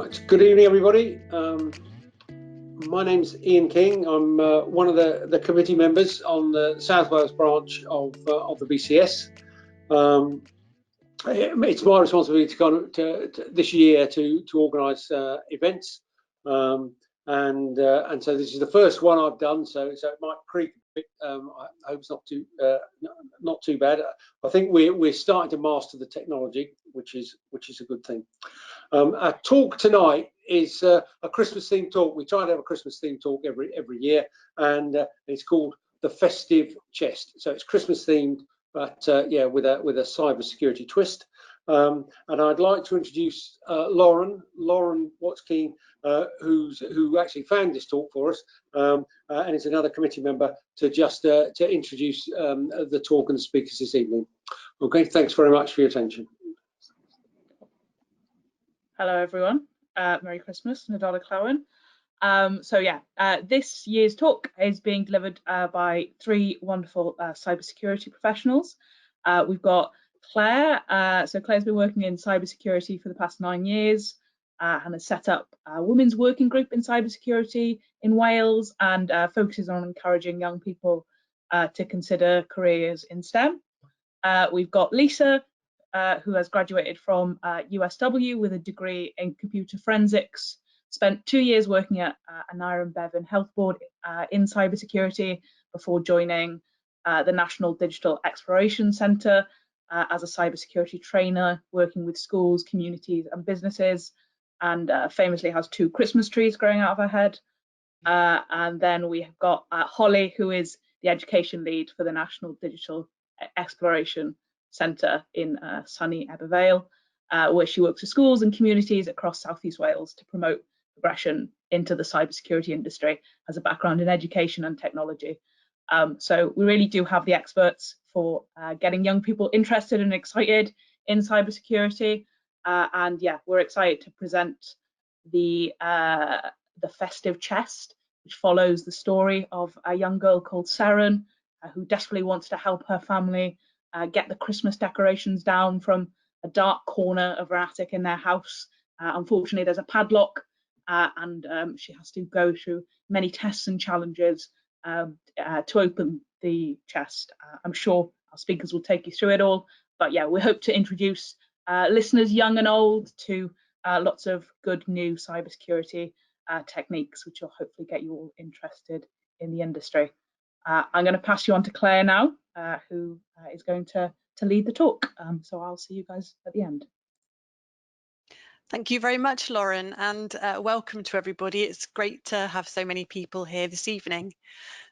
Right, good evening everybody. My name's Ian King. I'm one of the committee members on the South Wales branch of the BCS. It's my responsibility to this year to organise events, and so this is the first one I've done. So it might creep a bit. I hope it's not too bad. I think we're starting to master the technology, which is a good thing. Our talk tonight is a Christmas themed talk. We try to have a Christmas themed talk every year, and it's called the Festive Chest. So it's Christmas themed, but yeah, with a cyber security twist. And I'd like to introduce Lauren Watskeen, who actually found this talk for us, and is another committee member, to just to introduce the talk and the speakers this evening. Okay, thanks very much for your attention. Hello everyone, Merry Christmas, Nadala Clowen. So yeah, this year's talk is being delivered by three wonderful cybersecurity professionals. We've got Clare. So Clare's been working in cybersecurity for the past 9 years and has set up a women's working group in cybersecurity in Wales, and focuses on encouraging young people to consider careers in STEM. We've got Lisa, who has graduated from USW with a degree in computer forensics, spent 2 years working at Aneurin Bevan Health Board in cybersecurity before joining the National Digital Exploration Centre as a cybersecurity trainer, working with schools, communities and businesses, and famously has 2 Christmas trees growing out of her head. And then we have got Holly, who is the education lead for the National Digital Exploration Centre in sunny Ebervale, where she works with schools and communities across South East Wales to promote progression into the cybersecurity industry, as a background in education and technology. So we really do have the experts for getting young people interested and excited in cybersecurity. And yeah, we're excited to present the Festive Chest, which follows the story of a young girl called Seren, who desperately wants to help her family get the Christmas decorations down from a dark corner of her attic in their house. Unfortunately, there's a padlock, and she has to go through many tests and challenges to open the chest. I'm sure our speakers will take you through it all, but yeah, we hope to introduce listeners young and old to lots of good new cybersecurity techniques, which will hopefully get you all interested in the industry. I'm going to pass you on to Clare now, who is going to lead the talk. So I'll see you guys at the end. Thank you very much, Lauren, and welcome to everybody. It's great to have so many people here this evening.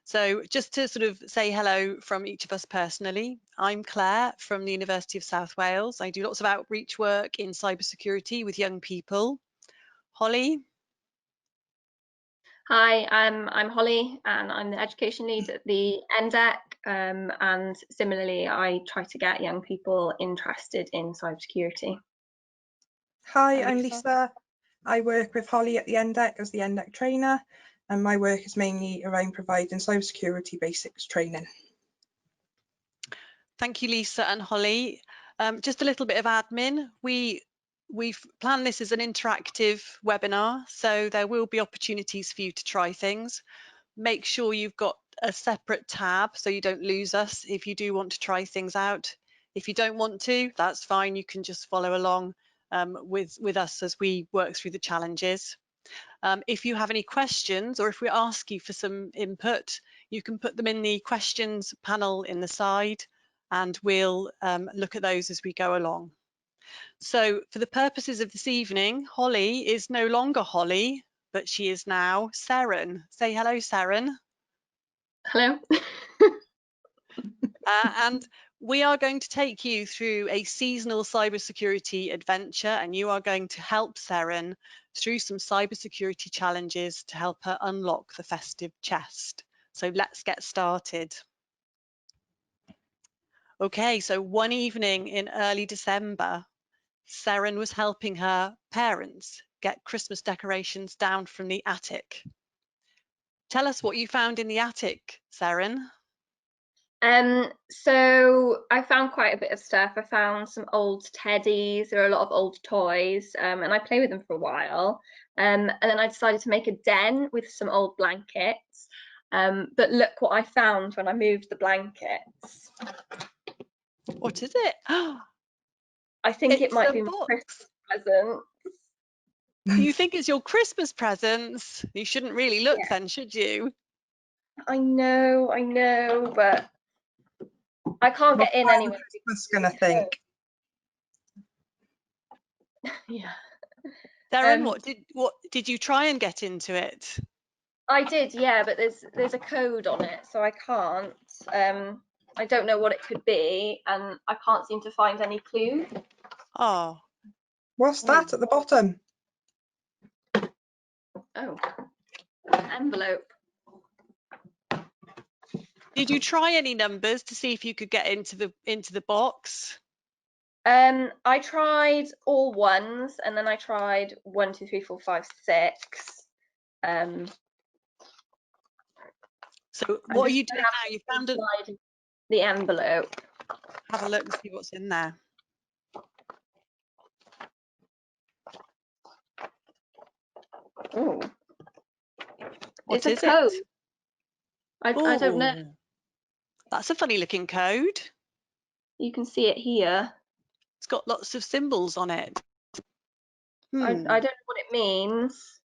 So just to sort of say hello from each of us personally, I'm Clare from the University of South Wales. I do lots of outreach work in cybersecurity with young people. Holly? Hi, I'm Holly, and I'm the education lead at the NDEC, and similarly I try to get young people interested in cybersecurity. Hi, I'm Lisa. I work with Holly at the NDEC as the NDEC trainer, and my work is mainly around providing cybersecurity basics training. Thank you, Lisa and Holly. Just a little bit of admin. We've planned this as an interactive webinar, so there will be opportunities for you to try things. Make sure you've got a separate tab so you don't lose us if you do want to try things out. If you don't want to, that's fine. You can just follow along with us as we work through the challenges. If you have any questions, or if we ask you for some input, you can put them in the questions panel in the side, and we'll look at those as we go along. So for the purposes of this evening, Holly is no longer Holly, but she is now Seren. Say hello, Seren. Hello. And we are going to take you through a seasonal cybersecurity adventure, and you are going to help Seren through some cybersecurity challenges to help her unlock the festive chest. So let's get started. Okay, so one evening in early December, Seren was helping her parents get Christmas decorations down from the attic. Tell us what you found in the attic, Seren. So I found quite a bit of stuff. I found some old teddies. There are a lot of old toys, and I play with them for a while. And then I decided to make a den with some old blankets. But look what I found when I moved the blankets. What is it? I think it It's might a be my box. Christmas present. You think it's your Christmas presents? You shouldn't really look Yeah. then, should you? I know, but I can't get in anyway. Christmas gonna think. Yeah. Seren, what did you try and get into it? I did, yeah, but there's a code on it, so I can't. I don't know what it could be, and I can't seem to find any clue. Oh, What's that at the bottom? Oh, an envelope. did you try any numbers to see if you could get into the box? I tried all ones, and then I tried 1, 2, 3, 4, 5, 6. So what are you doing now? You found it. The envelope. Have a look and see what's in there. Oh, What it's a is code. it? I don't know. Ooh, that's a funny looking code. You can see it here. It's got lots of symbols on it. I don't know what it means.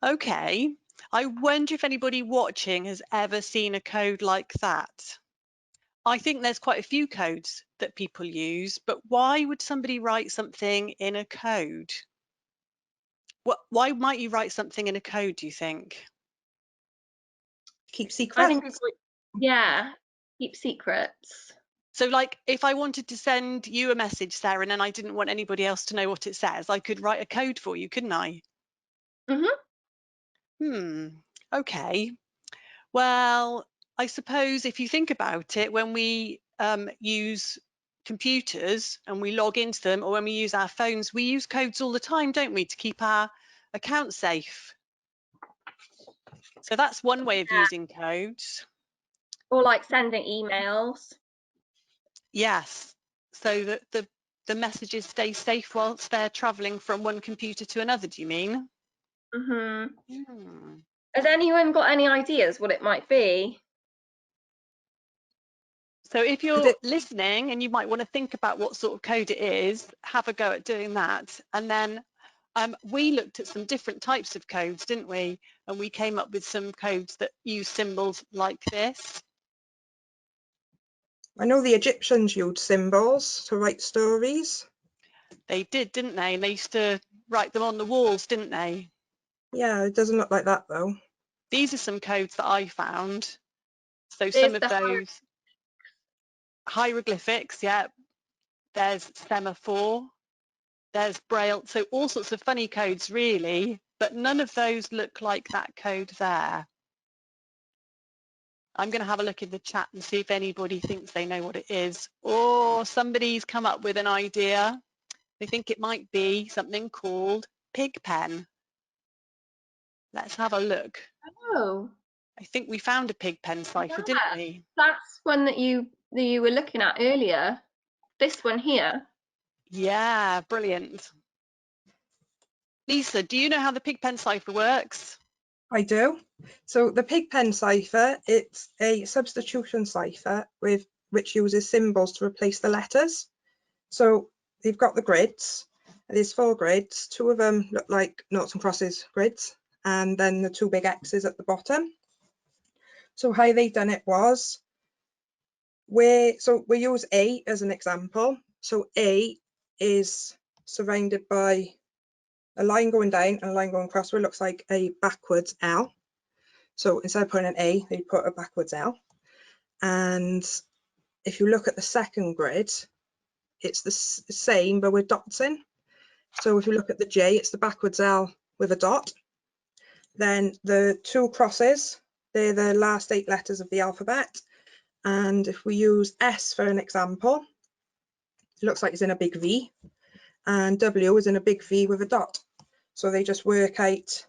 Okay. I wonder if anybody watching has ever seen a code like that. I think there's quite a few codes that people use, but why would somebody write something in a code? Why might you write something in a code, do you think? Keep secrets. I think it's yeah, keep secrets. So like if I wanted to send you a message, Seren, and I didn't want anybody else to know what it says, I could write a code for you, couldn't I? Okay. Well, I suppose if you think about it, when we use computers and we log into them, or when we use our phones, we use codes all the time, don't we, to keep our account safe? So that's one way of using codes. Or like sending emails. Yes, so that the messages stay safe whilst they're travelling from one computer to another, do you mean? Has anyone got any ideas what it might be? So if you're listening and you might want to think about what sort of code it is, have a go at doing that. And then we looked at some different types of codes, didn't we? And we came up with some codes that use symbols like this. I know the Egyptians used symbols to write stories. They did, didn't they? And they used to write them on the walls, didn't they? Yeah, it doesn't look like that though. These are some codes that I found. So There's some of those hieroglyphics, yeah. There's semaphore, there's braille, so all sorts of funny codes really, but none of those look like that code there. I'm going to have a look in the chat and see if anybody thinks they know what it is, or somebody's come up with an idea. They think it might be something called Pigpen. Let's have a look. Oh, I think we found a Pigpen cipher, didn't we? that's one that you were looking at earlier. This one here. Yeah, brilliant. Lisa, do you know how the Pigpen cipher works? I do. So the Pigpen cipher, it's a substitution cipher which uses symbols to replace the letters. So you've got the grids. There's 4 grids. 2 of them look like noughts and crosses grids, and then the 2 big X's at the bottom. So how they done it was, we use A as an example. So A is surrounded by a line going down and a line going across, where it looks like a backwards L. So instead of putting an A, they put a backwards L. And if you look at the second grid, it's the same, but with dots in. So if you look at the J, it's the backwards L with a dot. Then the 2 crosses, they're the last 8 letters of the alphabet. And if we use S for an example, it looks like it's in a big V. And W is in a big V with a dot. So they just work out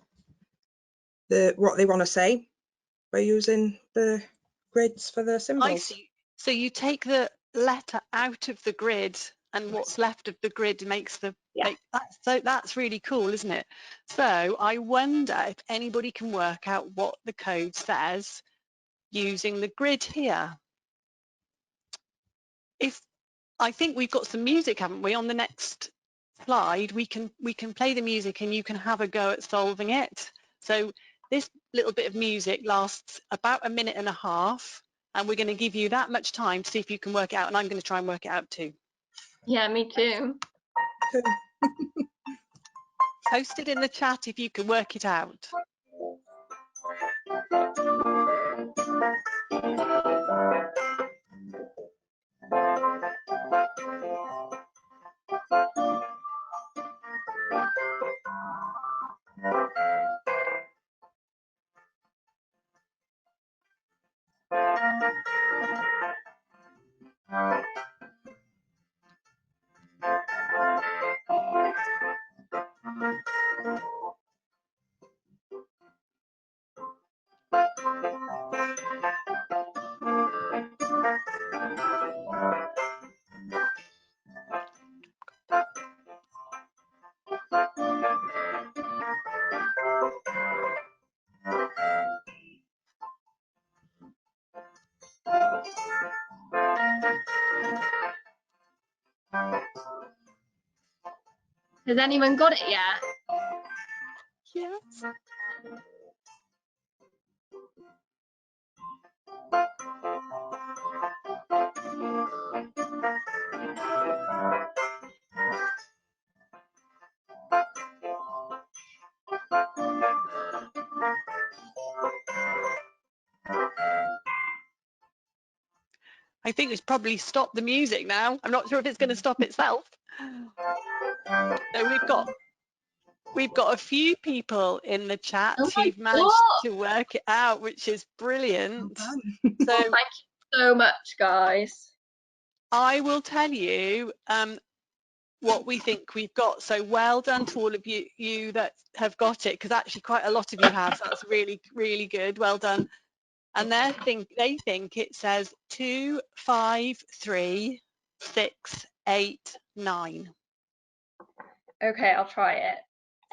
what they want to say by using the grids for the symbols. So you take the letter out of the grid, and what's left of the grid makes the that's really cool, isn't it? So I wonder if anybody can work out what the code says using the grid here. If I think we've got some music, haven't we? On the next slide, we can play the music and you can have a go at solving it. So this little bit of music lasts about 1.5 minutes, and we're going to give you that much time to see if you can work it out, and I'm going to try and work it out too. Yeah, me too. Post it in the chat if you can work it out. Has anyone got it yet? Yes. I think it's probably stopped the music now. I'm not sure if it's going to stop itself. So we've got a few people in the chat Oh my who've managed God. to work it out, which is brilliant. Well So Thank you so much, guys. I will tell you what we think we've got. So well done to all of you that have got it, because actually quite a lot of you have. So that's really, really good. Well done. And they think it says 2, 5, 3, 6, 8, 9. Okay, I'll try it.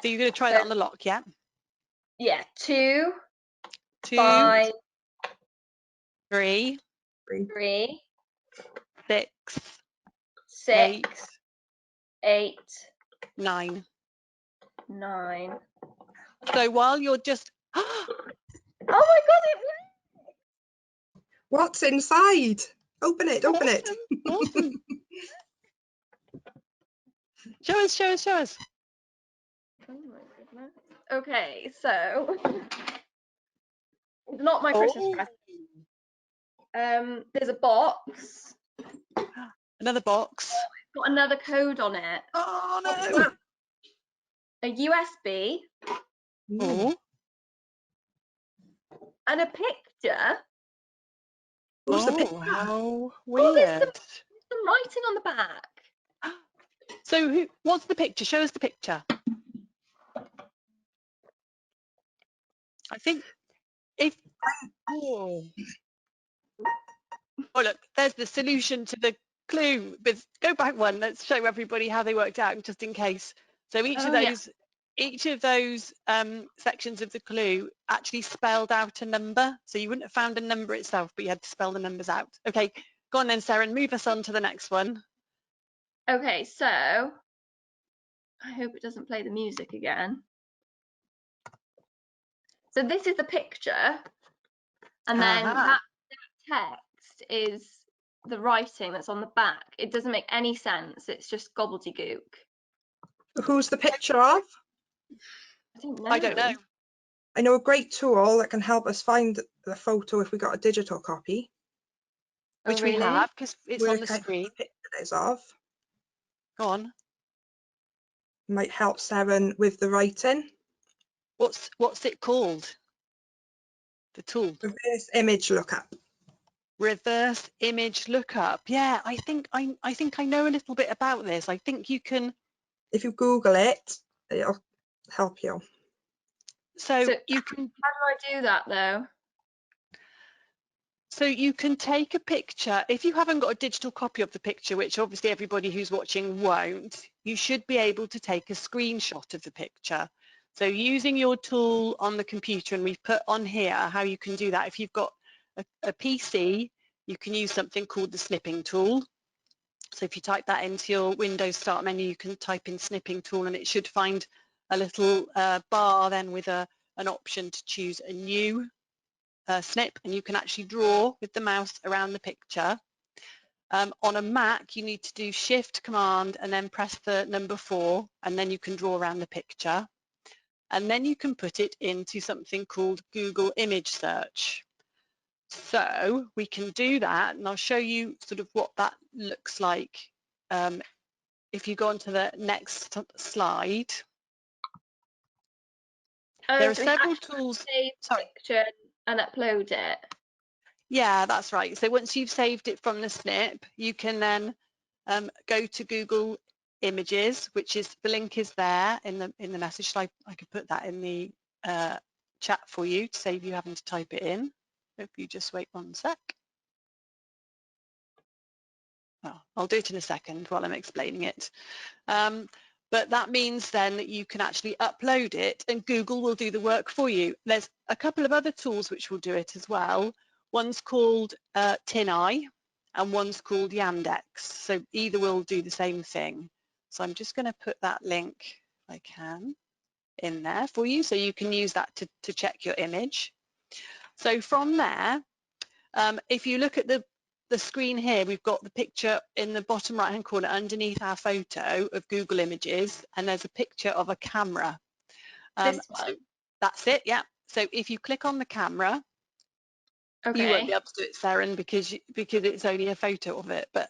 So you're going to try So, that on the lock, yeah? yeah, 2, 2, 5, 3, 3, 6, 6, 8, 9. 9. So while you're just Oh my God, it worked! What's inside? Open it, open it. awesome. Show us, show us, show us. Oh my goodness. Okay, so it's not my Christmas present. There's a box. Another box. It's got another code on it. Oh no. A USB Oh. and a picture. Who's the Oh, picture? how Oh, weird. there's some writing on the back. So what's the picture? Show us the picture. I think if oh look, there's the solution to the clue. But go back one. Let's show everybody how they worked out, just in case. So each of those sections of the clue actually spelled out a number. So you wouldn't have found a number itself, but you had to spell the numbers out. Okay, go on then, Seren. Move us on to the next one. Okay, so I hope it doesn't play the music again. So this is the picture, and then that text is the writing that's on the back. It doesn't make any sense. It's just gobbledygook. Who's the picture of? I don't know. I don't know. I know a great tool that can help us find the photo if we got a digital copy. Oh, Which we really? have, because it's on the Work out screen. what the picture is of. Go on. Might help Seren with the writing. What's it called? The tool. Reverse image lookup. Reverse image lookup. Yeah, I think I know a little bit about this. I think you can. If you Google it, it'll help you. So you can. How do I do that though? So you can take a picture. If you haven't got a digital copy of the picture, which obviously everybody who's watching won't, you should be able to take a screenshot of the picture. So using your tool on the computer, and we've put on here how you can do that. If you've got a PC, you can use something called the snipping tool. So if you type that into your Windows Start menu, you can type in snipping tool, and it should find a little bar then with an option to choose a new snip, and you can actually draw with the mouse around the picture. On a Mac, you need to do Shift Command and then press the number 4, and then you can draw around the picture. And then you can put it into something called Google Image Search. So we can do that, and I'll show you sort of what that looks like. If you go on to the next slide, there are So we several actually tools. save the Sorry. picture and upload it. Yeah, that's right. So once you've saved it from the snip, you can then go to Google Images, which is the link is there in the message. So I could put that in the chat for you to save you having to type it in. If you just wait 1 sec. Oh, I'll do it in a second while I'm explaining it. But that means then that you can actually upload it and Google will do the work for you. There's a couple of other tools which will do it as well. One's called TinEye and one's called Yandex. So either will do the same thing. So I'm just going to put that link, if I can, in there for you so you can use that to check your image. So from there, if you look at the screen here, we've got the picture in the bottom right hand corner underneath our photo of Google Images, and there's a picture of a camera. This one? So that's it, yeah. So if you click on the camera, Okay. you won't be able to do it, Seren, because it's only a photo of it, but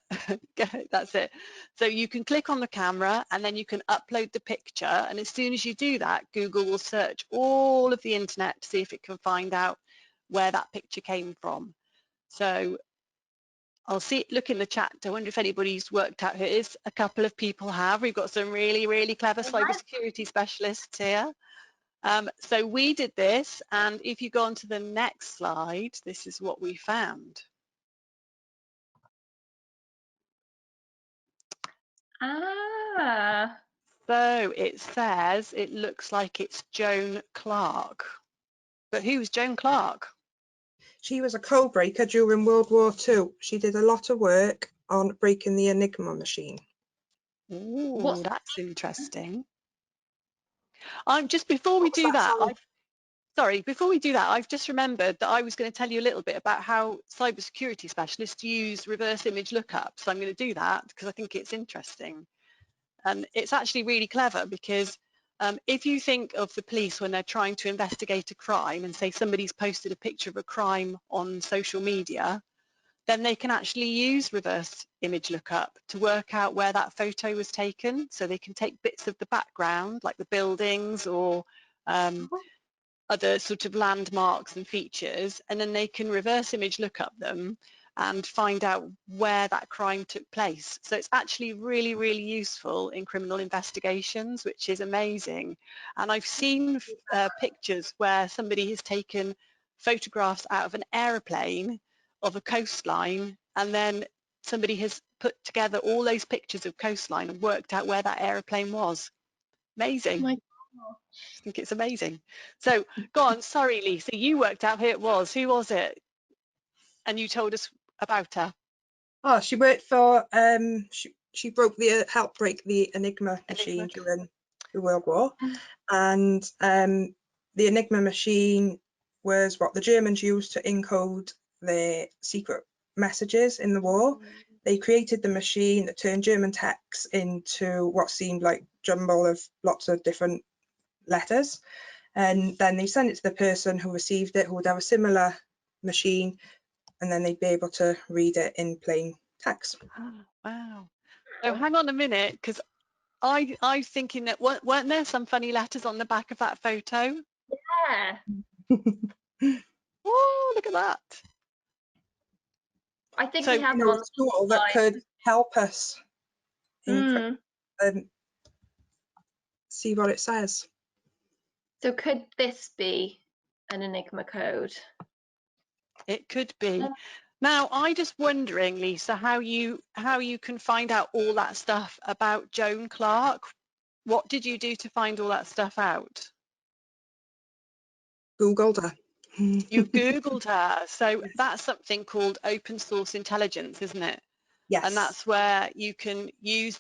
that's it. So you can click on the camera and then you can upload the picture, and as soon as you do that, Google will search all of the internet to see if it can find out where that picture came from. So I'll look in the chat. I wonder if anybody's worked out who it is. A couple of people have. We've got some really, really clever cybersecurity specialists here. So we did this, and if you go on to the next slide, this is what we found. Ah. So it says it looks like it's Joan Clark. But who's Joan Clark? She was a code breaker during World War II. She did a lot of work on breaking the Enigma machine. Ooh, that's interesting. Just before we What was do that, sound? sorry, before we do that, I've just remembered that I was going to tell you a little bit about how cybersecurity specialists use reverse image lookup. So I'm going to do that because I think it's interesting. And it's actually really clever because if you think of the police when they're trying to investigate a crime and say somebody's posted a picture of a crime on social media, then they can actually use reverse image lookup to work out where that photo was taken. So they can take bits of the background, like the buildings or other sort of landmarks and features, and then they can reverse image look up them and find out where that crime took place. So it's actually really, really useful in criminal investigations, which is amazing. And I've seen pictures where somebody has taken photographs out of an aeroplane of a coastline, and then somebody has put together all those pictures of coastline and worked out where that aeroplane was. Amazing. Oh my I think it's amazing. So go on, sorry, Lisa, you worked out who it was. Who was it? And you told us about her. Oh, she worked for she helped break the Enigma machine during the World War, and the Enigma machine was what the Germans used to encode their secret messages in the war. They created the machine that turned German text into what seemed like jumble of lots of different letters, and then they sent it to the person who received it, who would have a similar machine, and then they'd be able to read it in plain text. Oh, wow. So hang on a minute, because I was thinking that weren't there some funny letters on the back of that photo? Yeah. Oh, look at that. I think So, we have You them know, on a the tool that slide. could help us encrypt and see what it says. So could this be an Enigma code? it could be. Now, I just wondering, Lisa, how you can find out all that stuff about Joan Clark. What did you do to find all that stuff out? Googled her. You Googled her. So that's something called open source intelligence, isn't it? Yes. And that's where you can use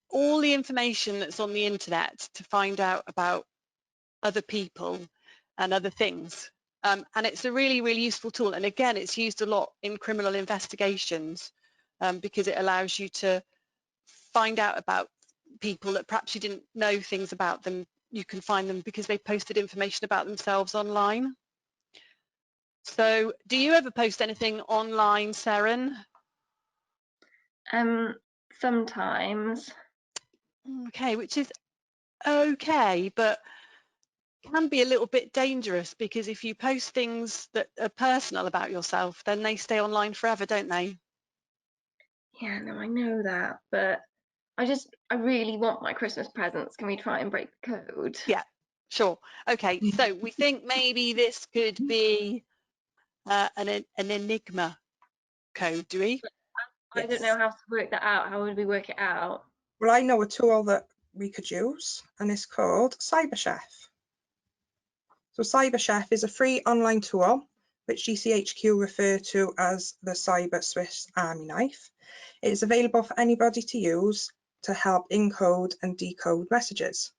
all the information that's on the internet to find out about other people and other things. And it's a really, really useful tool. And again, it's used a lot in criminal investigations because it allows you to find out about people that perhaps you didn't know things about them. You can find them because they posted information about themselves online. So do you ever post anything online, Seren? Sometimes. Okay, which is okay, but can be a little bit dangerous because if you post things that are personal about yourself, then they stay online forever, don't they? Yeah, no, I know that, but I really want my Christmas presents. Can we try and break the code? Yeah, sure. Okay, so we think maybe this could be an Enigma code, do we? I don't Yes. know how to work that out. How would we work it out? Well, I know a tool that we could use, and it's called Cyberchef. So Cyberchef is a free online tool which GCHQ refer to as the Cyber Swiss Army knife. It is available for anybody to use to help encode and decode messages.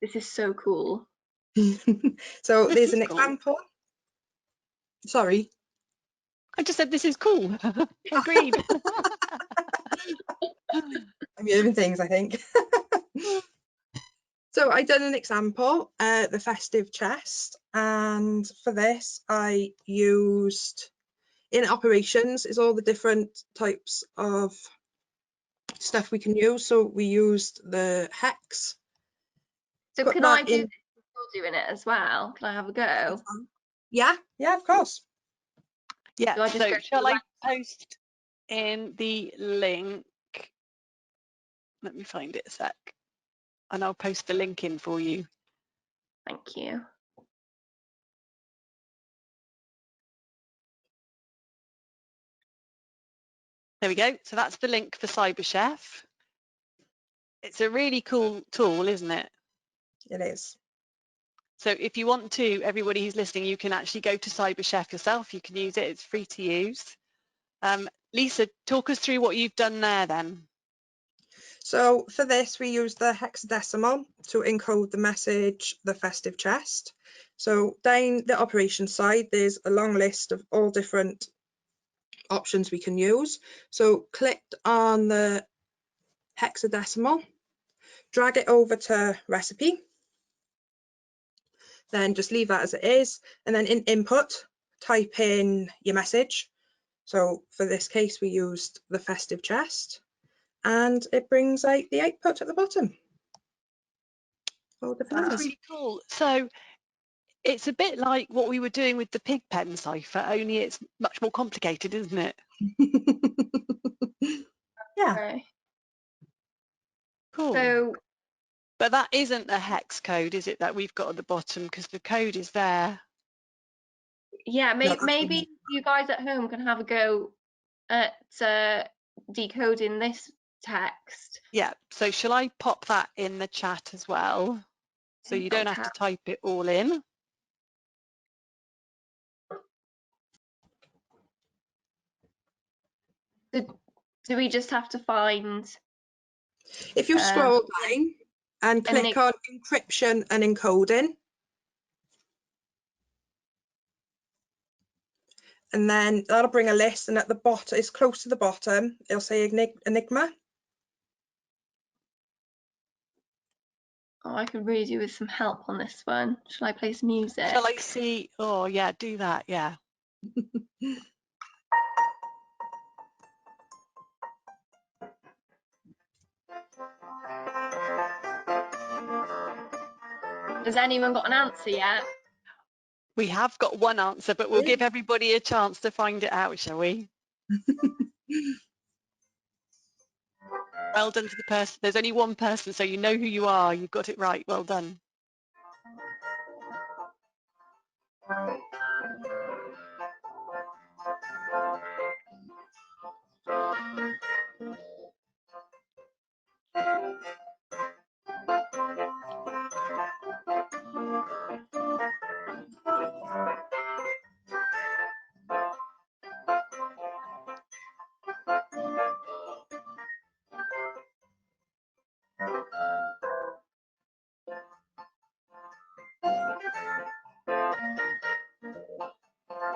This is so cool. So This there's is an cool. example. Sorry. I just said this is cool. Agreed. I'm hearing things, I think. So I done an example, the Festive Chest, and for this I used, in operations, is all the different types of stuff we can use. So we used the hex. So Put can that I do in. this while you're doing it as well? Can I have a go? Yeah, of course. Yeah, Do I just so go to shall the I post in the link? Let me find it a sec. And I'll post the link in for you. Thank you. There we go. So that's the link for Cyberchef. It's a really cool tool, isn't it? It is. So if you want to, everybody who's listening, you can actually go to Cyberchef yourself. You can use it. It's free to use. Lisa, talk us through what you've done there then. So for this, we use the hexadecimal to encode the message, the Festive Chest. So down the operations side, there's a long list of all different options we can use. So clicked on the hexadecimal, drag it over to recipe, then just leave that as it is, and then in input, type in your message. So for this case, we used the Festive Chest, and it brings out the output at the bottom. That's really cool. So it's a bit like what we were doing with the pig pen cipher, only it's much more complicated, isn't it? Yeah. Okay. Cool. So But that isn't a hex code, is it, that we've got at the bottom? Because the code is there. yeah, No, maybe you guys at home can have a go at decoding this text. Yeah. So shall I pop that in the chat as well? So you don't have to type it all in. Do we just have to find? If you scroll down and click on encryption and encoding, and then that'll bring a list, and at the bottom, it's close to the bottom, it'll say Enigma. Oh, I could really do with some help on this one. Shall I play some music? Shall I see? Oh, yeah, do that. Yeah. Has anyone got an answer yet? We have got one answer, but we'll give everybody a chance to find it out, shall we? Well done to the person. There's only one person, so you know who you are. You've got it right. Well done.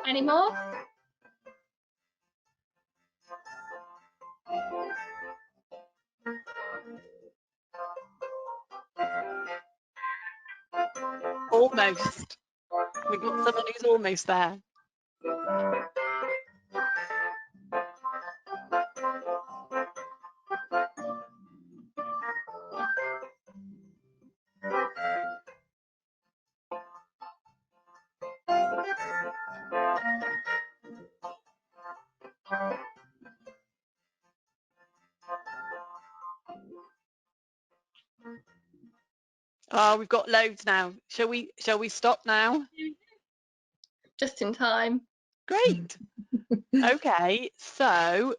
Any more? Almost. We've got someone who's almost there. Oh, we've got loads now. Shall we stop now? Just in time. Great. Okay, so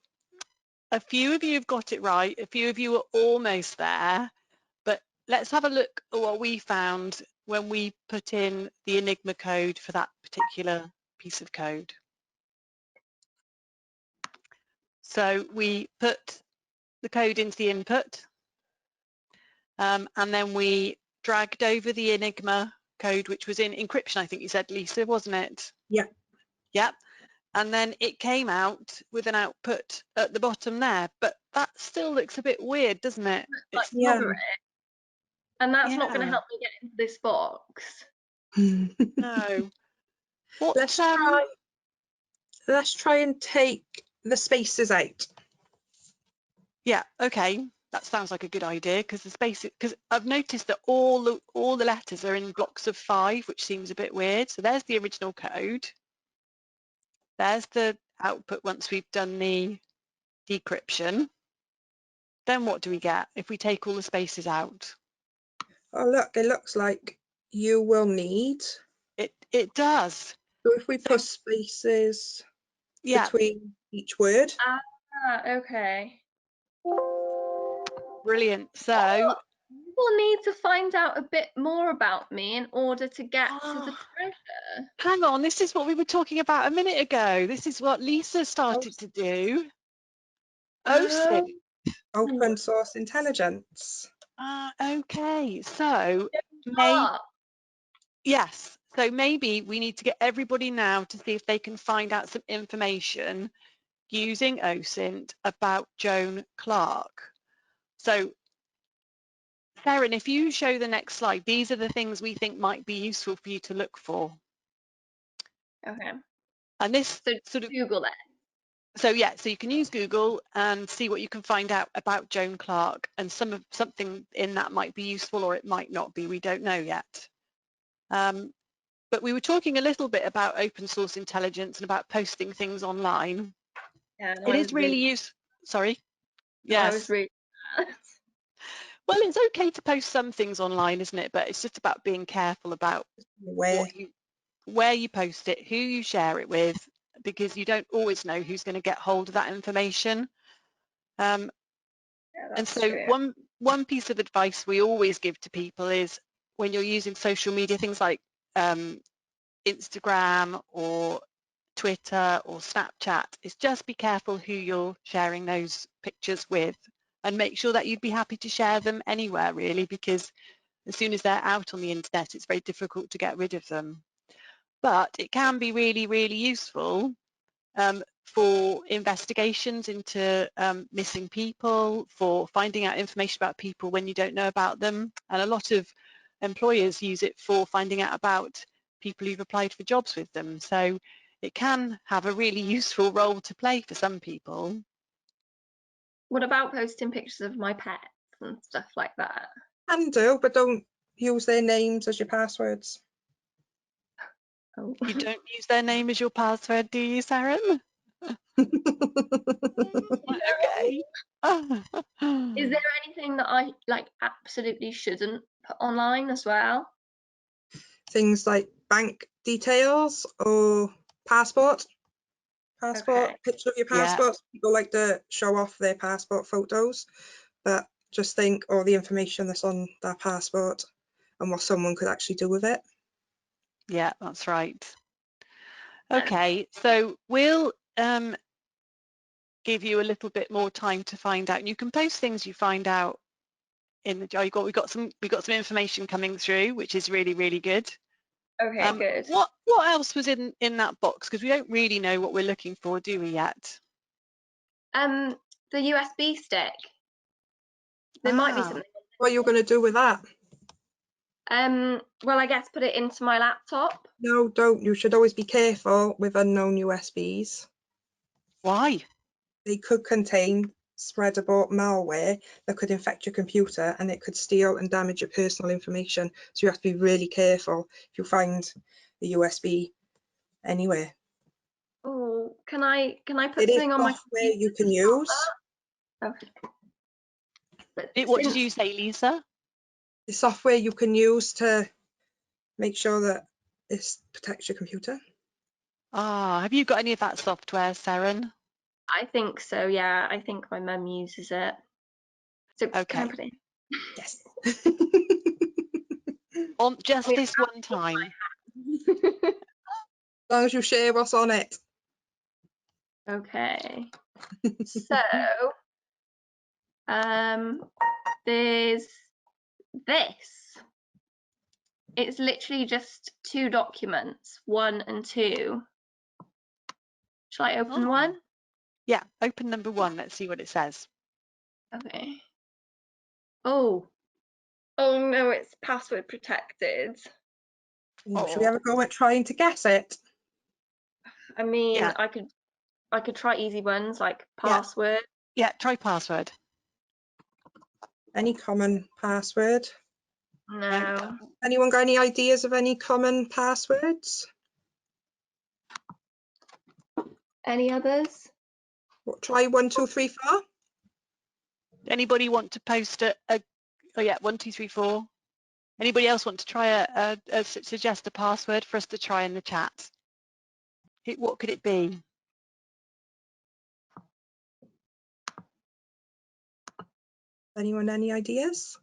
a few of you have got it right. A few of you are almost there. But let's have a look at what we found when we put in the Enigma code for that particular piece of code. So we put the code into the input, and then we dragged over the Enigma code, which was in encryption, I think you said, Lisa, wasn't it? Yeah. Yep. And then it came out with an output at the bottom there, but that still looks a bit weird, doesn't it? Like Yeah. moderate. And that's not going to Yeah. help me get into this box. No. What, Let's try and take the spaces out. yeah, okay. That sounds like a good idea because because I've noticed that all the letters are in blocks of 5, which seems a bit weird. So there's the original code. There's the output once we've done the decryption. Then what do we get if we take all the spaces out? Oh, look, it looks like you will need. It does. So if we So, put spaces yeah, between each word. Ah, okay. brilliant. So People need to find out a bit more about me in order to get to the Ah, treasure. hang on, this is what we were talking about a minute ago. This is what Lisa started to do. OSINT. Open source intelligence. Okay, so Ah, yes, so maybe we need to get everybody now to see if they can find out some information using OSINT about Joan Clark. So Seren, if you show the next slide, these are the things we think might be useful for you to look for. okay. And this So sort of, Google it. so yeah, so you can use Google and see what you can find out about Joan Clark, and something in that might be useful or it might not be, we don't know yet. But we were talking a little bit about open source intelligence and about posting things online. Yeah, no, It I is was really useful. Sorry? No, I Yes. was really Well, it's okay to post some things online, isn't it? But it's just about being careful about Where? where you post it, who you share it with, because you don't always know who's going to get hold of that information. Yeah, And that's so true. one piece of advice we always give to people is when you're using social media, things like Instagram or Twitter or Snapchat, is just be careful who you're sharing those pictures with, and make sure that you'd be happy to share them anywhere really, because as soon as they're out on the internet, it's very difficult to get rid of them. But it can be really, really useful for investigations into missing people, for finding out information about people when you don't know about them. And a lot of employers use it for finding out about people who've applied for jobs with them. So it can have a really useful role to play for some people. What about posting pictures of my pets and stuff like that? Can do, but don't use their names as your passwords. Oh. You don't use their name as your password, do you, Seren? Okay. Is there anything that I absolutely shouldn't put online as well? Things like bank details or passport. Okay. Picture of your Yeah. passport. People like to show off their passport photos, but just think all the information that's on that passport and what someone could actually do with it. Yeah, that's right. Okay, so we'll give you a little bit more time to find out. And you can post things you find out in the we've got some information coming through, which is really, really good. Okay, good. What else was in that box? Because we don't really know what we're looking for, do we yet? The USB stick. There might be Ah. something. What are you going to do with that? Well, I guess put it into my laptop. No, don't. You should always be careful with unknown USBs. Why? They could contain spreadable malware that could infect your computer, and it could steal and damage your personal information. So you have to be really careful if you find a USB anywhere. Oh, can I put It is something on my software computer you can to use. stop that? Okay. But What did since you say, Lisa? The software you can use to make sure that this protects your computer. Ah, have you got any of that software, Seren? I think so, yeah. I think my mum uses it. So can I Okay. put it in? Yes. On just I mean, this one time. As long as you share what's on it. Okay. So, there's this. It's literally just 2 documents, 1 and 2. Shall I open Oh. one? Yeah, open number 1. Let's see what it says. Okay. Oh. Oh no, it's password protected. Ooh, should we have a go at trying to guess it? I mean, Yeah. I could try easy ones like Yeah. password. Yeah, try password. Any common password? No. Anyone got any ideas of any common passwords? Any others? What, try 1, 2, 3, 4? Anybody want to post oh yeah, 1, 2, 3, 4. Anybody else want to try suggest a password for us to try in the chat? What could it be? Anyone any ideas?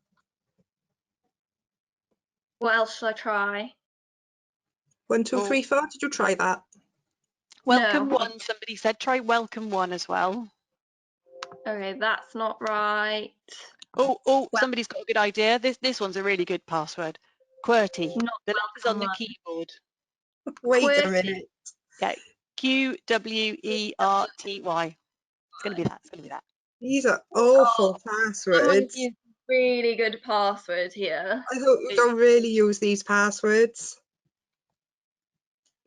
What else shall I try? 1, 2, Oh. 3, 4. Did you try that? Welcome No. 1, somebody said. Try welcome 1 as well. Okay, that's not right. Oh, Well, somebody's got a good idea. This one's a really good password. QWERTY. not The letters on welcome the one. keyboard. Wait a QWERTY. minute. Yeah, QWERTY. It's going to be that. It's going to be that. These are awful Someone passwords. used really good password here. I hope you don't really use these passwords.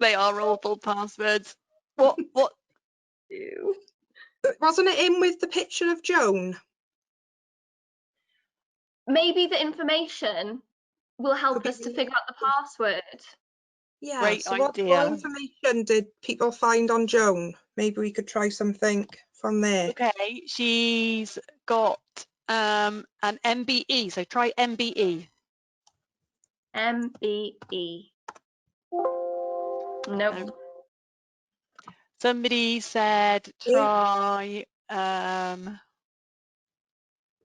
They are awful passwords. What? Wasn't it in with the picture of Joan? Maybe the information will help Could us be to figure out the password. Yeah, Great so what idea. information did people find on Joan? Maybe we could try something from there. Okay, she's got an MBE, so try MBE. MBE. Nope. No. Somebody said try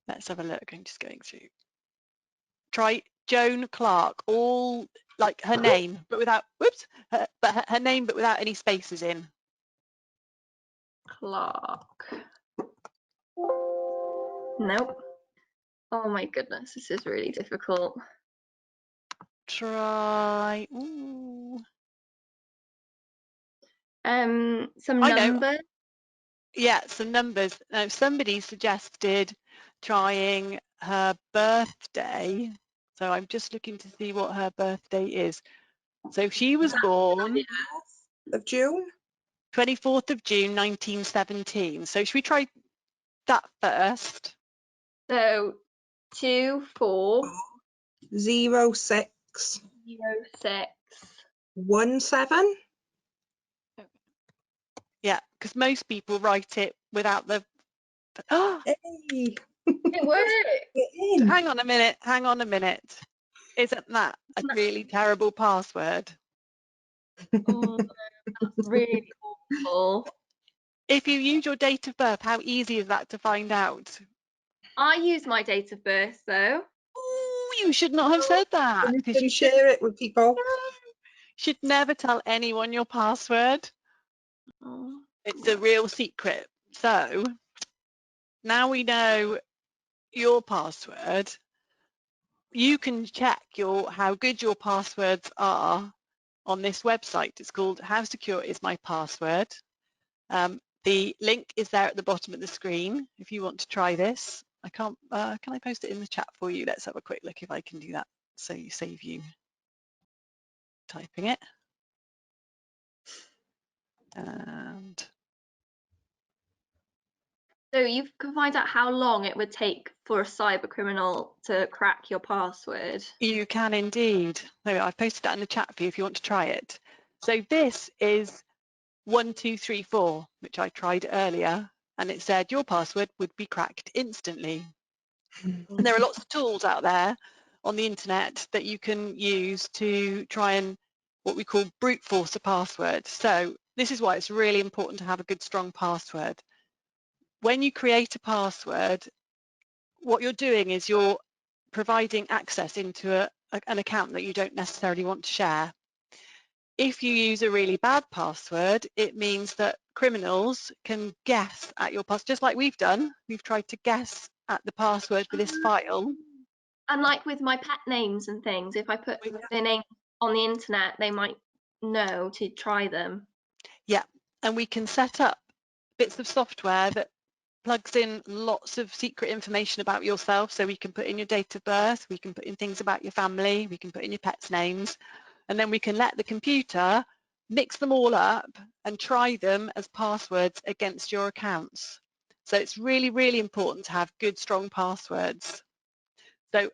let's have a look. I'm just going through. Try Joan Clark, all like her name, but without her name, but without any spaces in. Clark. Nope. Oh my goodness, this is really difficult. Try. Ooh. Some I know. number. Yeah, some numbers. Now, somebody suggested trying her birthday. So I'm just looking to see what her birthday is. So she was born Of June? 24th of June 1917. So should we try that first? So 24 06 06. 17? Yeah, because most people write it without the. Oh, Hey, It worked. get in. hang on a minute. Hang on a minute. Isn't that a really terrible password? Oh, that's really awful. If you use your date of birth, how easy is that to find out? I use my date of birth though. Ooh, you should not have said that You because can you share it with people. should never tell anyone your password. Oh. It's a real secret. So now we know your password. You can check how good your passwords are on this website. It's called How Secure Is My Password? The link is there at the bottom of the screen if you want to try this. I can't, can I post it in the chat for you? Let's have a quick look if I can do that, so you save you typing it. And So you can find out how long it would take for a cyber criminal to crack your password. you can indeed. No, I've posted that in the chat for you if you want to try it. So this is 1234, which I tried earlier, and it said your password would be cracked instantly. And there are lots of tools out there on the internet that you can use to try and what we call brute force a password. So this is why it's really important to have a good strong password. When you create a password, what you're doing is you're providing access into an account that you don't necessarily want to share. If you use a really bad password, it means that criminals can guess at your password, just like we've done. We've tried to guess at the password for this file. And like with my pet names and things, if I put their name on the internet, they might know to try them. Yeah, and we can set up bits of software that plugs in lots of secret information about yourself. So we can put in your date of birth, we can put in things about your family, we can put in your pets' names, and then we can let the computer mix them all up and try them as passwords against your accounts. So it's really, really important to have good, strong passwords. So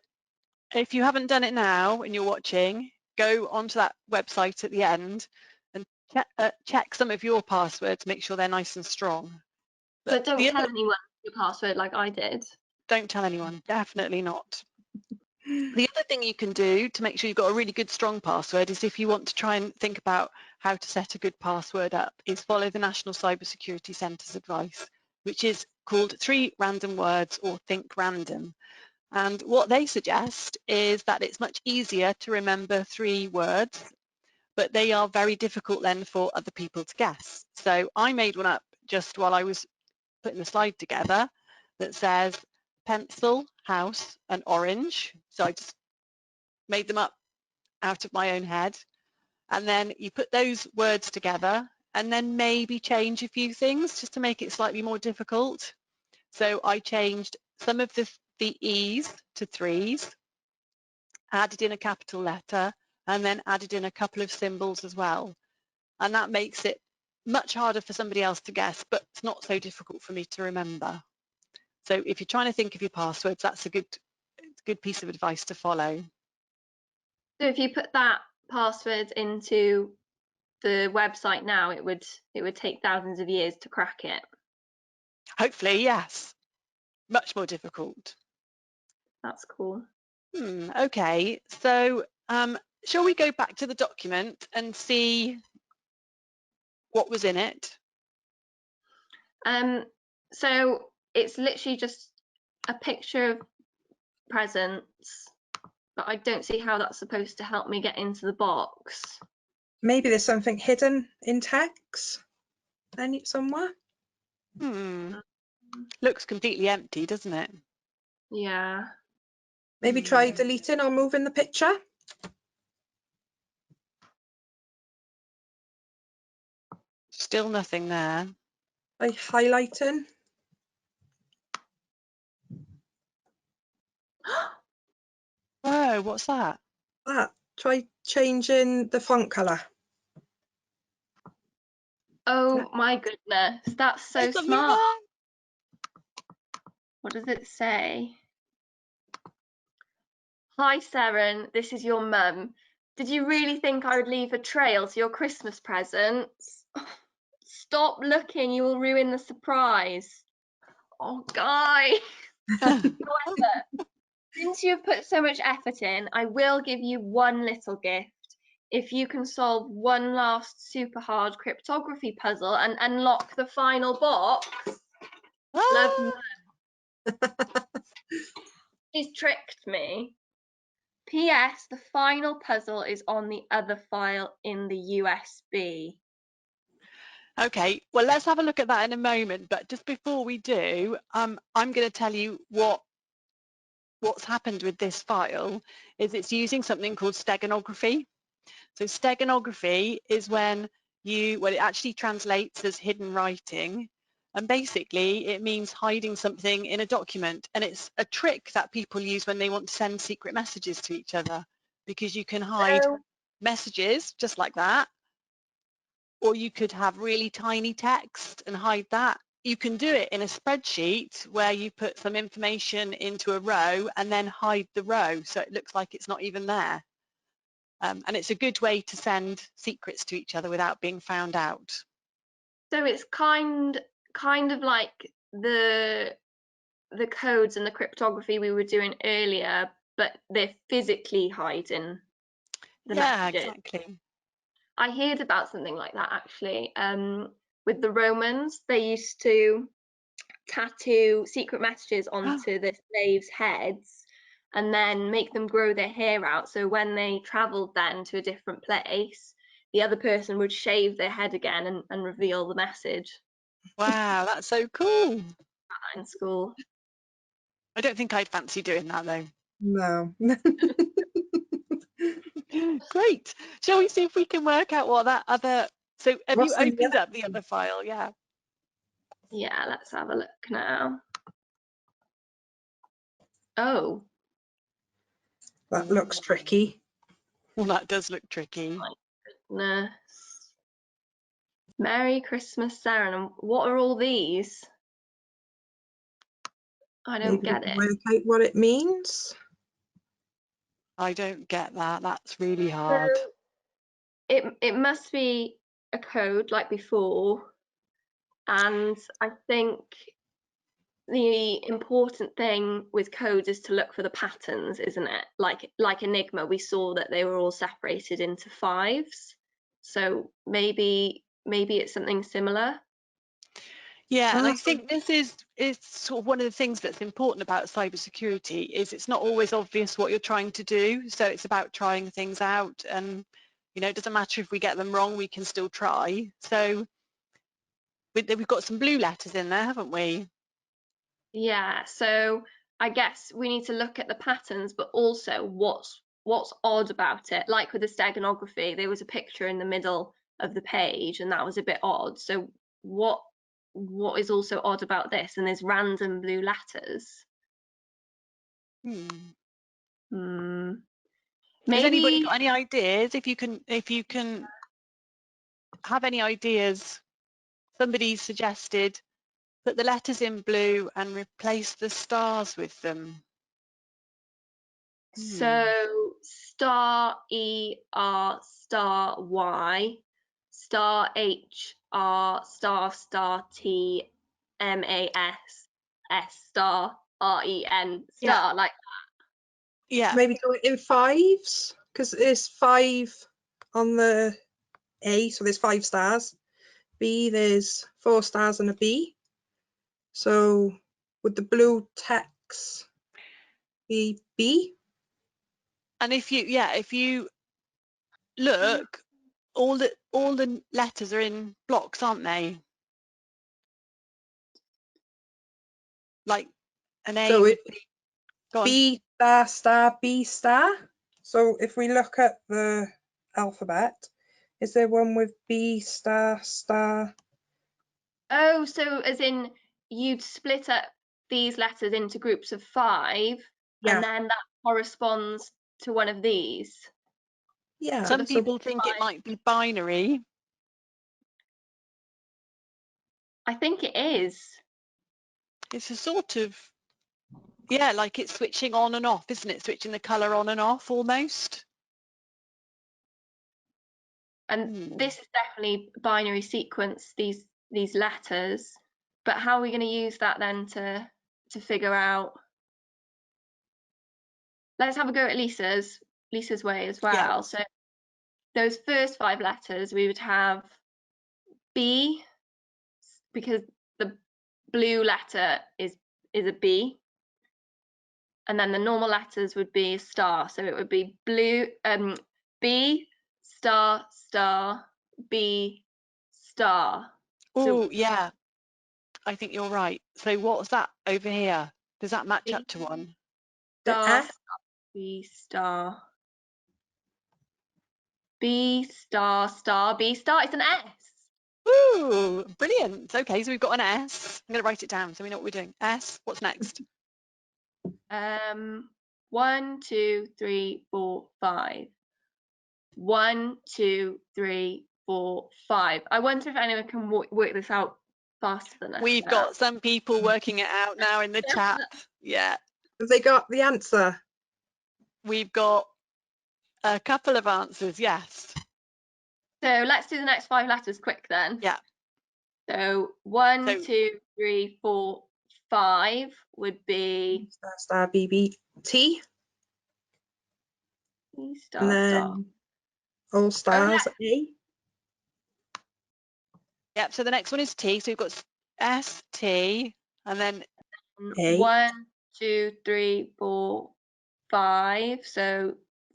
if you haven't done it now and you're watching, go onto that website at the end and check some of your passwords, make sure they're nice and strong. But don't tell anyone your password like I did. Don't tell anyone, definitely not. The other thing you can do to make sure you've got a really good strong password is if you want to try and think about how to set a good password up, is follow the National Cybersecurity Centre's advice, which is called 3 random words or think random. And what they suggest is that it's much easier to remember 3 words, but they are very difficult then for other people to guess. So I made one up just while I was putting the slide together that says pencil, house and orange. So I just made them up out of my own head. And then you put those words together and then maybe change a few things just to make it slightly more difficult. So I changed some of the E's to 3s, added in a capital letter, and then added in a couple of symbols as well. And that makes it much harder for somebody else to guess, but it's not so difficult for me to remember. So if you're trying to think of your passwords, that's a good piece of advice to follow. So if you put that password into the website now, it would take thousands of years to crack it. Hopefully, yes. Much more difficult. That's cool. Okay, so shall we go back to the document and see what was in it? So it's literally just a picture of presents, but I don't see how that's supposed to help me get into the box. Maybe there's something hidden in text somewhere. Looks completely empty, doesn't it? Yeah. Maybe try deleting or moving the picture. Still nothing there. By highlighting. Whoa, what's that? Try changing the font colour. Oh my goodness, that's so smart. Wrong. What does it say? Hi Seren, this is your mum. Did you really think I would leave a trail to your Christmas presents? Stop looking, you will ruin the surprise. Oh, Guy. However, since you've put so much effort in, I will give you one little gift. If you can solve one last super hard cryptography puzzle and unlock the final box. Love, Mum. She's tricked me. P.S. The final puzzle is on the other file in the USB. Okay, well, let's have a look at that in a moment. But just before we do, I'm going to tell you what's happened with this file is it's using something called steganography. So steganography is when well, it actually translates as hidden writing. And basically it means hiding something in a document. And it's a trick that people use when they want to send secret messages to each other, because you can hide messages just like that. Or you could have really tiny text and hide that. You can do it in a spreadsheet where you put some information into a row and then hide the row so it looks like it's not even there. And it's a good way to send secrets to each other without being found out. So it's kind of like the codes and the cryptography we were doing earlier, but they're physically hiding the messages. Exactly. I heard about something like that actually. With the Romans, they used to tattoo secret messages onto the slaves' heads and then make them grow their hair out. So when they travelled then to a different place, the other person would shave their head again and reveal the message. Wow, that's so cool. In school. I don't think I'd fancy doing that though. No. Great. Shall we see if we can work out what that other... So have What's you the opened other up the other file? Yeah. Yeah, let's have a look now. Oh. That looks tricky. Well, that does look tricky. My goodness. Merry Christmas, Seren. And what are all these? I don't Maybe get it. work out what it means. I don't get that. That's really So hard. it must be a code like before. And I think the important thing with codes is to look for the patterns, isn't it? Like Enigma, we saw that they were all separated into 5s. So maybe it's something similar. Yeah, and I Also, think this is sort of one of the things that's important about cybersecurity is it's not always obvious what you're trying to do. So it's about trying things out, and you know, it doesn't matter if we get them wrong, we can still try. So we've got some blue letters in there, haven't we? Yeah, so I guess we need to look at the patterns, but also what's odd about it. Like with the steganography, there was a picture in the middle of the page, and that was a bit odd. So what is also odd about this? And there's random blue letters. Has anybody Maybe got any ideas? If you can have any ideas, somebody suggested put the letters in blue and replace the stars with them. so star ER star Y star HR star T MAS S star REN star, like Yeah. maybe do it in 5s, because there's 5 on the A, so there's 5 stars. B, there's 4 stars and a B. So would the blue text be B? And if you look, all the letters are in blocks, aren't they? Like an A So would it be, go on. B star star B star. So if we look at the alphabet, is there one with B star star? oh, so as in you'd split up these letters into groups of 5, Yeah, and then that corresponds to one of these. yeah. Some So people think it might be binary. I think it is. It's a sort of, yeah, like it's switching on and off, isn't it? Switching the colour on and off almost. And this is definitely binary sequence, these letters. But how are we going to use that then to figure out? Let's have a go at Lisa's way as well. Yeah. So those first 5 letters, we would have B, because the blue letter is a B, and then the normal letters would be a star. So it would be blue, B star star B star. Oh, So yeah. I think you're right. So what's that over here? Does that match B up to one? The star F. B star. B star star B star. It's an S. Ooh, brilliant. Okay, so we've got an S. I'm going to write it down so we know what we're doing. S. What's next? 1, 2, 3, 4, 5. 1, 2, 3, 4, 5. I wonder if anyone can work this out faster than us. We've now. got some people working it out now in the chat. Yeah, Have they got the answer? we've got a couple of answers. Yes. So let's do the next 5 letters quick then. Yeah. So 1, So- 2, 3, 4, 5 would be Star star BB T, B and star then star. all stars A. Yep. So the next one is T. So we've got S, T, and then A. 1, 2, 3, 4, 5. So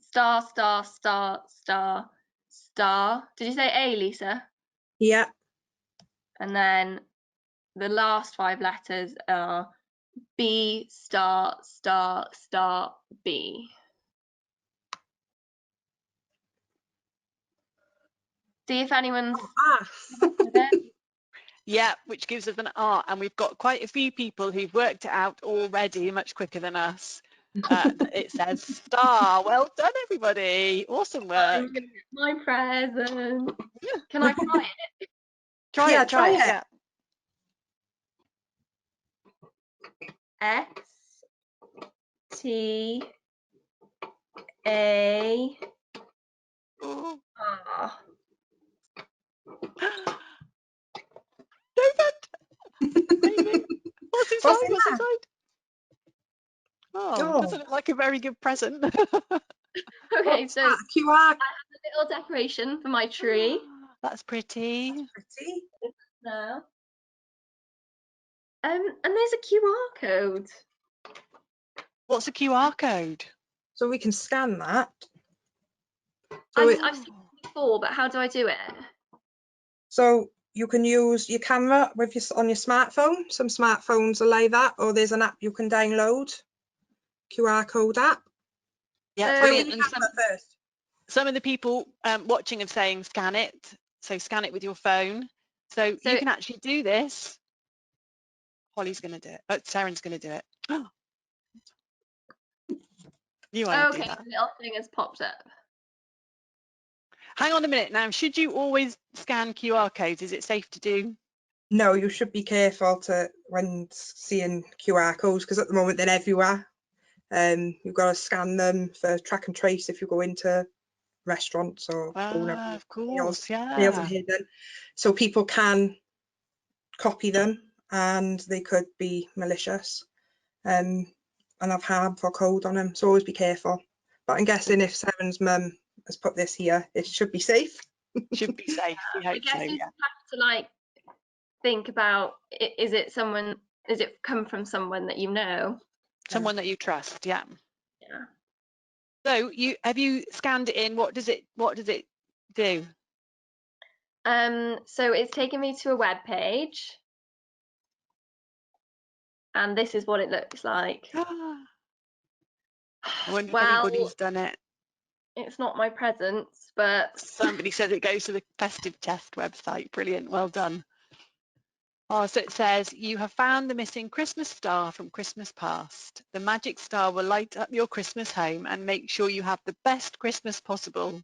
star star star star star. Did you say A, Lisa? Yeah. And then the last 5 letters are B star star star B. See if anyone's Ah. with it. yeah, which gives us an R, and we've got quite a few people who've worked it out already much quicker than us. It says star. Well done, everybody. Awesome work. My present. Can I try it? Try Yeah, it. try it. Yeah. S T A Ooh. R. Amazing. What's inside? What's in What's there? inside? Oh, Oh. doesn't look like a very good present. Okay, so I have That QR a little decoration for my tree That's pretty. pretty. now. And there's a QR code. What's a QR code? So we can scan that. So, I've seen it before, but how do I do it? so you can use your camera with on your smartphone. Some smartphones allow that, or there's an app you can download, QR code app. Yeah, So- brilliant. Your And camera first. some of the people watching are saying scan it. So scan it with your phone. So you can actually do this. Holly's going to do it. Oh, Seren's going to do it. You want to do Okay, that. the little thing has popped up. Hang on a minute now. Should you always scan QR codes? Is it safe to do? No, you should be careful when seeing QR codes, because at the moment they're everywhere. You've got to scan them for track and trace if you go into restaurants or Of course, meals and yeah. hidden. So people can copy them and they could be malicious and have harmful code on them. So always be careful. But I'm guessing if Seren's mum has put this here, it should be safe. Should be safe. We I hope guess so, you yeah. have to like think about is it come from someone that you know? Someone that you trust, yeah. Yeah. So have you scanned it in? What does it do? So it's taken me to a web page, and this is what it looks like. I wonder if Well, anybody's done it. it's not my presents, but Somebody said it goes to the Festive Chest website. Brilliant, well done. Oh, so it says, you have found the missing Christmas star from Christmas past. The magic star will light up your Christmas home and make sure you have the best Christmas possible.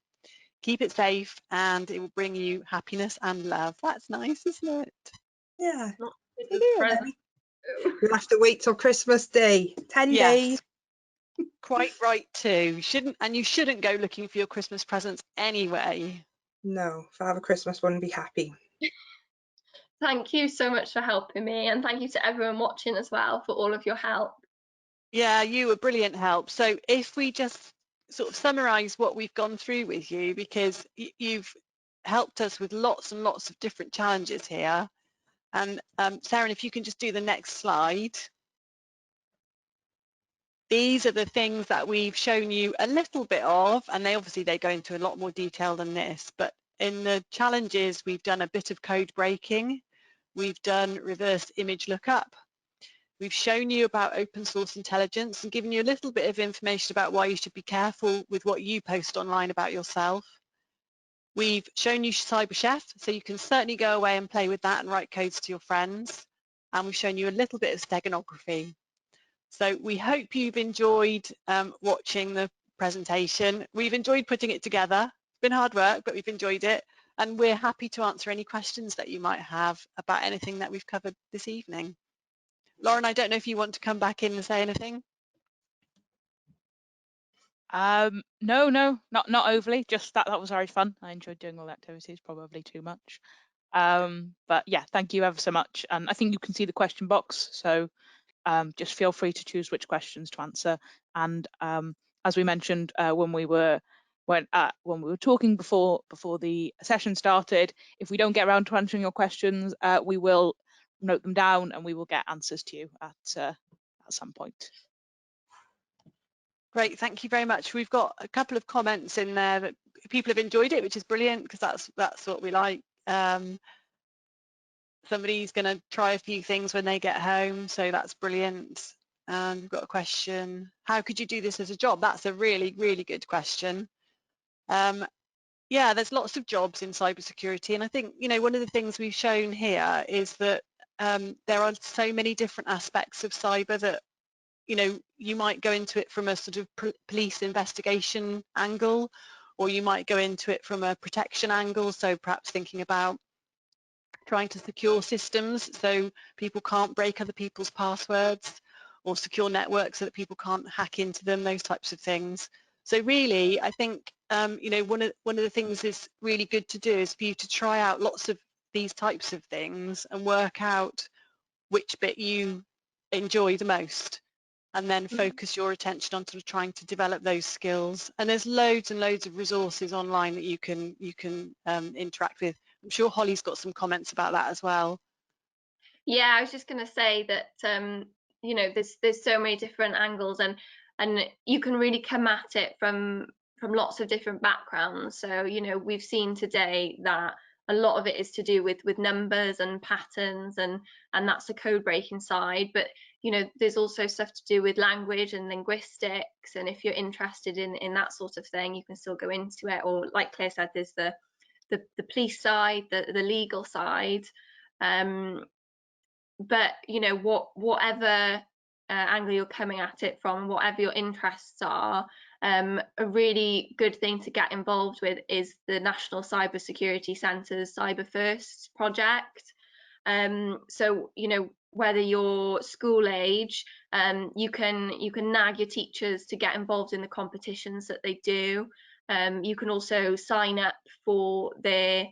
Keep it safe and it will bring you happiness and love. That's nice, isn't it? Yeah. not Brilliant. present. You'll have to wait till Christmas Day. 10 days. Yes, quite right too. You shouldn't go looking for your Christmas presents anyway. No, Father Christmas wouldn't be happy. Thank you so much for helping me, and thank you to everyone watching as well for all of your help. Yeah, you were brilliant help. So if we just sort of summarize what we've gone through with you, because you've helped us with lots and lots of different challenges here. And Seren, if you can just do the next slide. These are the things that we've shown you a little bit of, and they go into a lot more detail than this, but in the challenges, we've done a bit of code breaking. We've done reverse image lookup. We've shown you about open source intelligence and given you a little bit of information about why you should be careful with what you post online about yourself. We've shown you Cyberchef, so you can certainly go away and play with that and write codes to your friends. And we've shown you a little bit of steganography. So we hope you've enjoyed watching the presentation. We've enjoyed putting it together. It's been hard work, but we've enjoyed it. And we're happy to answer any questions that you might have about anything that we've covered this evening. Lauren, I don't know if you want to come back in and say anything. No, not overly. Just that was very fun. I enjoyed doing all the activities, probably too much. But yeah, thank you ever so much. And I think you can see the question box, so just feel free to choose which questions to answer. And as we mentioned when we were talking before the session started, if we don't get around to answering your questions, we will note them down and we will get answers to you at some point. Great, thank you very much. We've got a couple of comments in there that people have enjoyed it, which is brilliant because that's what we like. Somebody's going to try a few things when they get home, so that's brilliant. And we've got a question: how could you do this as a job? That's a really, really good question. Yeah, there's lots of jobs in cybersecurity, and I think, you know, one of the things we've shown here is that there are so many different aspects of cyber that, you know, you might go into it from a sort of police investigation angle, or you might go into it from a protection angle, so perhaps thinking about trying to secure systems so people can't break other people's passwords, or secure networks so that people can't hack into them, those types of things. So really, I think, you know, one of the things is really good to do is for you to try out lots of these types of things and work out which bit you enjoy the most, and then focus your attention on sort of trying to develop those skills. And there's loads and loads of resources online that you can interact with. I'm sure Holly's got some comments about that as well. Yeah, I was just going to say that you know, there's so many different angles, and you can really come at it from lots of different backgrounds. So, you know, we've seen today that a lot of it is to do with numbers and patterns, and that's the code breaking side. But, you know, there's also stuff to do with language and linguistics, and if you're interested in that sort of thing, you can still go into it. Or like Claire said, there's the police side, the legal side. But, you know, whatever angle you're coming at it from, whatever your interests are, a really good thing to get involved with is the National Cybersecurity Centre's Cyber First project. So, you know, whether you're school age, you can nag your teachers to get involved in the competitions that they do. You can also sign up for their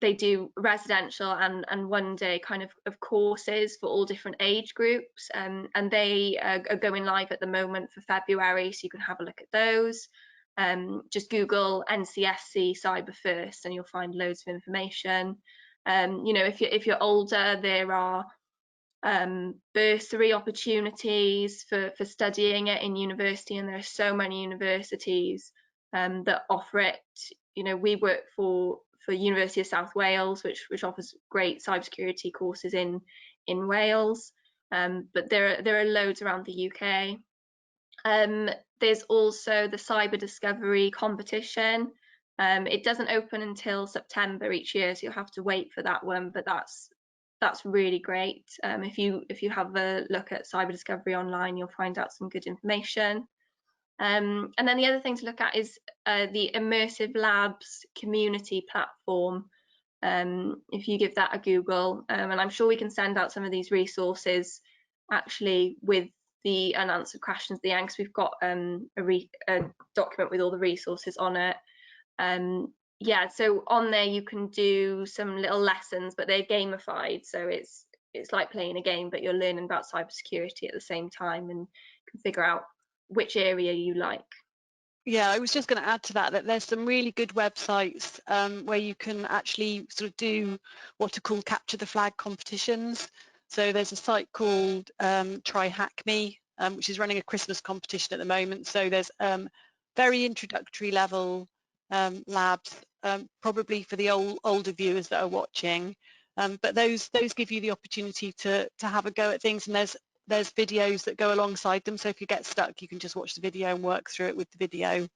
they do residential and one day kind of courses for all different age groups, and they are going live at the moment for February, so you can have a look at those. Just Google NCSC Cyber First and you'll find loads of information. You know, if you're older, there are bursary opportunities for studying it in university, and there are so many universities that offer it. You know, we work for University of South Wales, which offers great cybersecurity courses in Wales, but there are loads around the UK. There's also the Cyber Discovery competition. It doesn't open until September each year, so you'll have to wait for that one, but that's really great. If you have a look at Cyber Discovery online, you'll find out some good information. And then the other thing to look at is the Immersive Labs community platform. If you give that a Google, and I'm sure we can send out some of these resources actually with the unanswered questions at the end, because we've got a document with all the resources on it. Yeah, so on there you can do some little lessons, but they're gamified, so it's like playing a game, but you're learning about cybersecurity at the same time, and can figure out which area you like. Yeah, I was just going to add to that there's some really good websites where you can actually sort of do what are called capture the flag competitions. So there's a site called Try Hack Me, which is running a Christmas competition at the moment. So there's very introductory level labs, probably for the older viewers that are watching. But those give you the opportunity to have a go at things, and there's videos that go alongside them, so if you get stuck you can just watch the video and work through it with the video.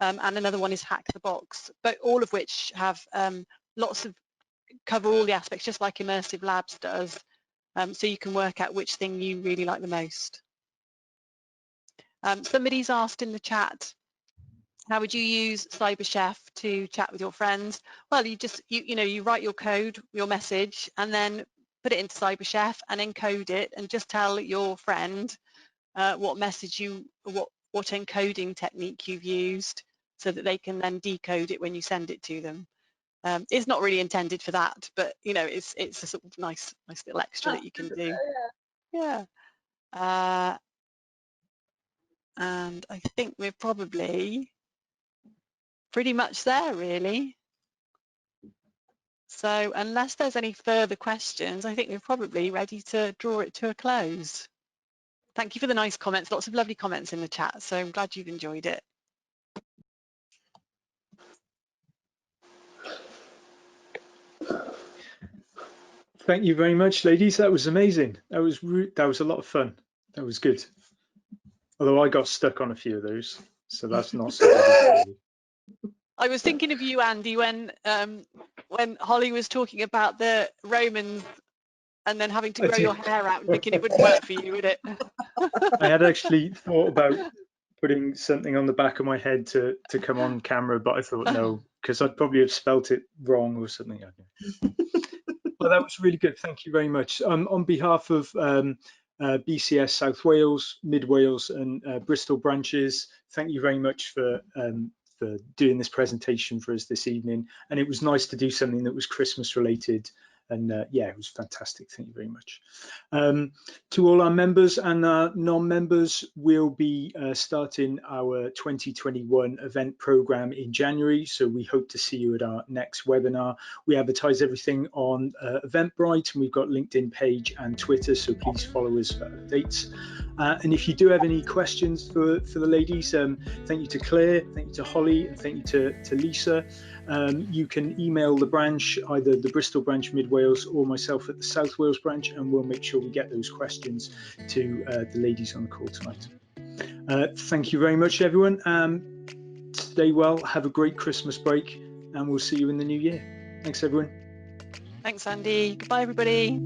and another one is Hack the Box, but all of which have lots of cover all the aspects, just like Immersive Labs does, so you can work out which thing you really like the most. Somebody's asked in the chat, how would you use Cyberchef to chat with your friends? Well, you write your code, your message, and then put it into Cyberchef and encode it, and just tell your friend what message what encoding technique you've used, so that they can then decode it when you send it to them. It's not really intended for that, but it's a sort of nice little extra that you can do. Yeah. And I think we're probably pretty much there, really. So unless there's any further questions, I think we're probably ready to draw it to a close. Thank you for the nice comments, lots of lovely comments in the chat, so I'm glad you've enjoyed it. Thank you very much, ladies. That was amazing. That was a lot of fun. That was good. Although I got stuck on a few of those, so that's not so good. I was thinking of you, Andy, when Holly was talking about the Romans and then having to grow your hair out and thinking it wouldn't work for you, would it? I had actually thought about putting something on the back of my head to come on camera, but I thought no, because I'd probably have spelt it wrong or something. Well, that was really good. Thank you very much. On behalf of BCS South Wales, Mid Wales and Bristol branches, thank you very much for doing this presentation for us this evening. And it was nice to do something that was Christmas related. And yeah, it was fantastic. Thank you very much. To all our members and our non-members, we'll be starting our 2021 event program in January. So we hope to see you at our next webinar. We advertise everything on Eventbrite, and we've got LinkedIn page and Twitter. So please follow us for updates. And if you do have any questions for the ladies, thank you to Claire, thank you to Holly, and thank you to Lisa. You can email the branch, either the Bristol branch, Mid Wales, or myself at the South Wales branch, and we'll make sure we get those questions to the ladies on the call tonight. Thank you very much, everyone. Stay well, have a great Christmas break, and we'll see you in the new year. Thanks, everyone. Thanks, Andy. Goodbye, everybody.